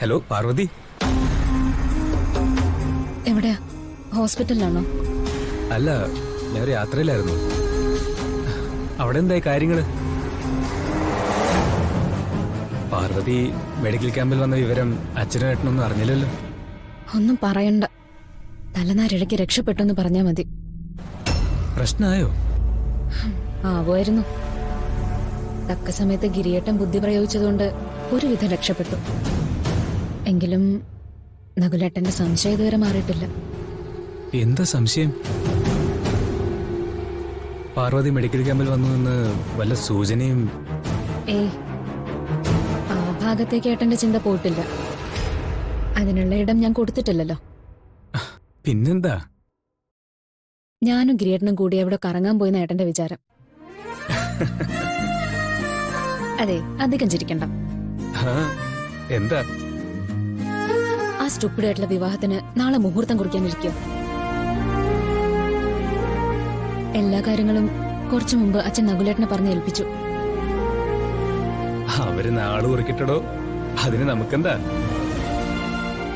Hello Parvathi, എവിടെയാ? ഹോസ്പിറ്റലിലാണോ? അല്ല, ഞാൻ ഒരു യാത്രയിലായിരുന്നു. അവിടെ എന്തായി കാര്യങ്ങള്? പാർവതി മെഡിക്കൽ ക്യാമ്പിൽ വന്ന വിവരം അച്ഛനും ഏട്ടനൊന്നും അറിഞ്ഞില്ലല്ലോ. ഒന്നും പറയണ്ട. തലനാരിഴയ്ക്ക് രക്ഷപ്പെട്ടെന്ന് പറഞ്ഞാ മതി. പ്രശ്നമായോ? ആവുമായിരുന്നു. തക്ക സമയത്ത് ഗിരിയേട്ടൻ ബുദ്ധി പ്രയോഗിച്ചതുകൊണ്ട് ഒരുവിധം രക്ഷപ്പെട്ടു. എങ്കിലും നകുലേട്ടന്റെ സംശയം ഇതുവരെ മാറിയിട്ടില്ല. എന്താ സംശയം? പാർവതി മെഡിക്കൽ ക്യാമ്പിൽ വന്നു നിന്ന് വല്ല സൂചനയും? ഏയ്, ആ ഭാഗത്തേക്ക് ഏട്ടന്റെ ചിന്ത പോയിട്ടില്ല. അതിനുള്ള ഇടം ഞാൻ കൊടുത്തിട്ടില്ലല്ലോ. പിന്നെന്താ? ഞാനും ഗിരിയേട്ടനും കൂടി അവിടെ കറങ്ങാൻ പോയെന്ന ഏട്ടന്റെ വിചാരം. അതെ, അധികം ചിരിക്കണ്ട. എന്താ? ആ സ്റ്റുപ്പിഡായിട്ടുള്ള വിവാഹത്തിന് നാളെ മുഹൂർത്തം കുറിക്കാനിരിക്കും. എല്ലാ കാര്യങ്ങളും കുറച്ചു മുമ്പ് അച്ഛൻ നകുലേട്ടനെ പറഞ്ഞ് ഏൽപ്പിച്ചു. അവര് നാള് കുറിക്കിട്ടടോ, അതിന് നമുക്കെന്താ?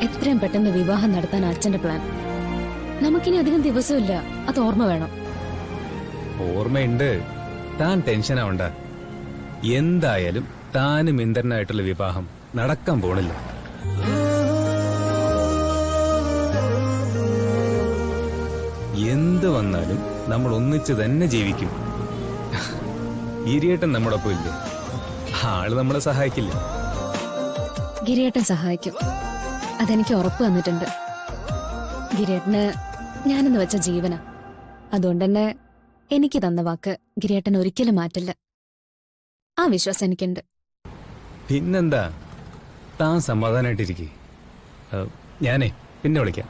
എത്രയും പെട്ടെന്ന് വിവാഹം നടത്താൻ അച്ഛന്റെ പ്ലാൻ. നമുക്കിനി അധികം ദിവസമില്ല, അത് ഓർമ്മ വേണം. ഓർമ്മയുണ്ട്. താൻ ടെൻഷൻ ആവണ്ട. എന്തായാലും താനും ഇന്ദ്രനായിട്ടുള്ള വിവാഹം നടക്കാൻ പോണില്ല. എന്ത് വന്നാലും നമ്മൾ ഒന്നിച്ച് തന്നെ ജീവിക്കും. ഗിരിയേട്ടൻ നമ്മുടെ ഒപ്പം ഇല്ലേ? ആള് നമ്മളെ സഹായിക്കില്ല. ഗിരിയേട്ടൻ സഹായിക്കും, അതെനിക്ക് ഉറപ്പ് തന്നിട്ടുണ്ട്. ഗിരിയേട്ടന് ഞാനെന്ന് വെച്ച ജീവനാ. അതുകൊണ്ട് തന്നെ എനിക്ക് തന്ന വാക്ക് ഗിരിയേട്ടൻ ഒരിക്കലും മാറ്റില്ല. ആ വിശ്വാസം എനിക്കുണ്ട്. പിന്നെന്താ? താൻ സമാധാനായിട്ടിരിക്കെ. ഞാനേ പിന്നെ വിളിക്കാം.